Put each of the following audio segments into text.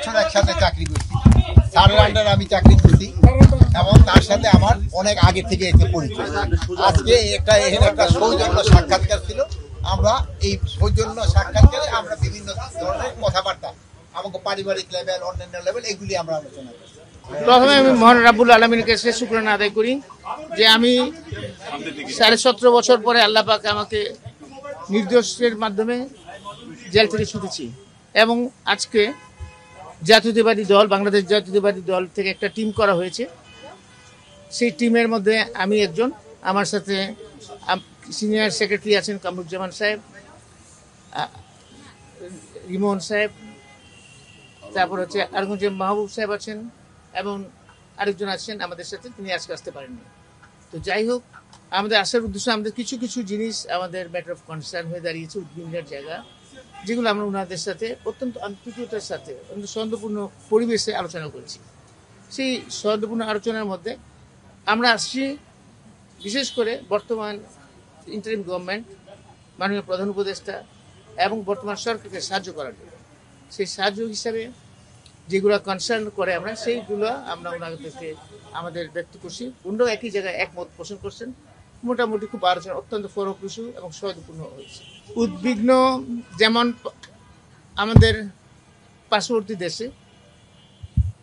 বছর একসাথে চাকরি করছি, স্যারের আন্ডারে আমি চাকরি করছি এবং তার সাথে আমার অনেক আগে থেকে এতে পরিচয়। আজকে একটা সৌজন্য সাক্ষাৎকার ছিল। আমরা এই সৌজন্য সাক্ষাৎকারে আমরা বিভিন্ন ধরনের কথাবার্তা আমাকে পারিবারিক লেভেল, অন্যান্য লেভেল এগুলি আমরা আলোচনা করি। প্রথমে আমি মহান রাব্বুল আলামিনের কাছে শুকরানা আদায় করি যে আমি 17.5 বছর পরে আল্লাহ পাক আমাকে নির্দোষের মাধ্যমে জেল থেকে ছুটেছি এবং আজকে জাতীয়তাবাদী দল, বাংলাদেশ জাতীয়তাবাদী দল থেকে একটা টিম করা হয়েছে। সেই টিমের মধ্যে আমি একজন, আমার সাথে সিনিয়র সেক্রেটারি আছেন কামরুজ্জামান সাহেব, রিমন সাহেব, তারপর হচ্ছে আরেকজন মাহবুব সাহেব আছেন এবং আরেকজন আছেন আমাদের সাথে, তিনি আজকে আসতে পারেননি। তো যাই হোক, আমাদের আসার উদ্দেশ্য আমাদের কিছু কিছু জিনিস আমাদের ম্যাটার অফ কনসার্ন হয়ে দাঁড়িয়েছে, উদ্বিগ্নের জায়গা, যেগুলো আমরা ওনাদের সাথে অত্যন্ত আন্তরিকতার সাথে অত্যন্ত সৌহার্দ্যপূর্ণ পরিবেশে আলোচনা করেছি। সেই সৌহার্দ্যপূর্ণ আলোচনার মধ্যে আমরা আসছি বিশেষ করে বর্তমান ইন্টারিম গভর্নমেন্ট, মাননীয় প্রধান উপদেষ্টা এবং বর্তমান সরকারকে সাহায্য করার জন্য। সেই সাহায্য হিসাবে যেগুলো কনসার্ন করে আমরা সেইগুলো আমরা ওনাদেরকে আমাদের ব্যক্ত করছি। ওনারাও একই জায়গায় একমত পোষণ করছেন। মোটামুটি খুব আলোচনা অত্যন্ত ফলপ্রসূ এবং সৌহার্দ্যপূর্ণ হয়েছে। উদ্বিগ্ন যেমন আমাদের পার্শ্ববর্তী দেশে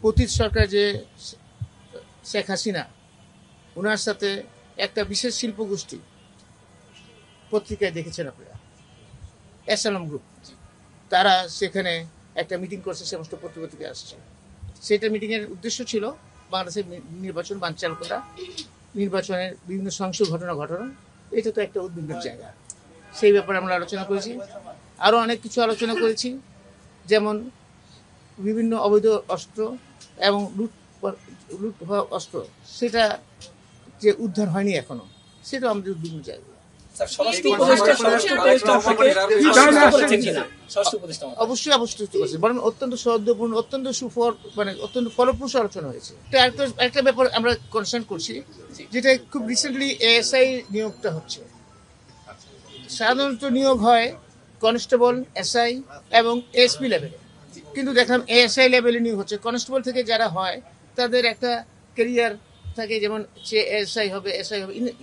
পতিত সরকার যে শেখ হাসিনা, ওনার সাথে একটা বিশেষ শিল্প গোষ্ঠী, পত্রিকায় দেখেছেন আপনারা, এসালাম গ্রুপ, তারা সেখানে একটা মিটিং করছে, সমস্ত পত্রিকা আসছে। সেটা মিটিংয়ের উদ্দেশ্য ছিল বাংলাদেশের নির্বাচন বানচাল করা, নির্বাচনের বিভিন্ন সহিংস ঘটনা ঘটানো। এটা তো একটা উদ্বিগ্নের জায়গা। সেই ব্যাপারে আমরা আলোচনা করেছি। আরও অনেক কিছু আলোচনা করেছি, যেমন বিভিন্ন অবৈধ অস্ত্র এবং লুট হওয়া অস্ত্র, সেটা যে উদ্ধার হয়নি এখনো, সেটাও আমাদের উদ্বিগ্ন জায়গা। অবশ্যই করছে, বরং অত্যন্ত সৌহার্দ্যপূর্ণ, অত্যন্ত অত্যন্ত ফলপ্রসূ আলোচনা হয়েছে। একটা ব্যাপার আমরা কনসার্ন করছি, যেটা খুব রিসেন্টলি এএসআই নিয়োগটা হচ্ছে। সাধারণত নিয়োগ হয় কনস্টেবল, এসআই এবং এসপি লেভেলে, কিন্তু দেখলাম এএসআই লেভেলে নিয়োগ হচ্ছে। কনস্টেবল থেকে যারা হয় তাদের একটা ক্যারিয়ার থাকে, যেমন সে এসআই হবে,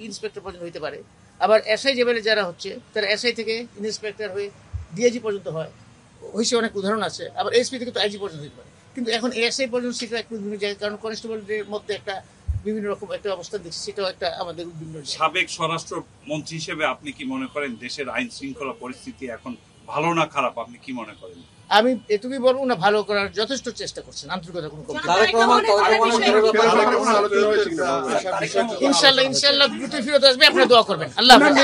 ইন্সপেক্টর পর্যন্ত হইতে পারে। আবার এসআই লেভেলে যারা হচ্ছে তারা এসআই থেকে ইন্সপেক্টর হয়ে ডিআইজি পর্যন্ত হয়েছে, অনেক উদাহরণ আছে। আবার এসপি থেকে তো আইজি পর্যন্ত হতে পারে, কিন্তু এখন এসআই পর্যন্ত সেটা একটু বিভিন্ন জায়গায়, কারণ কনস্টেবলদের মধ্যে একটা বিভিন্ন রকম একটা অবস্থান দেখছি, সেটাও একটা আমাদের উদ্বিগ্ন। সাবেক স্বরাষ্ট্র মন্ত্রী হিসেবে আপনি কি মনে করেন দেশের আইন শৃঙ্খলা পরিস্থিতি এখন ভালো না খারাপ, আপনি কি মনে করেন? আমি এটুকুই বলবো না, ভালো করার যথেষ্ট চেষ্টা করছেন, আন্তরিকতা কোনো কম। ইনশাল্লাহ দ্রুত ফিরত আসবে, আপনারা দোয়া করবেন। আল্লাহ হাফেজ।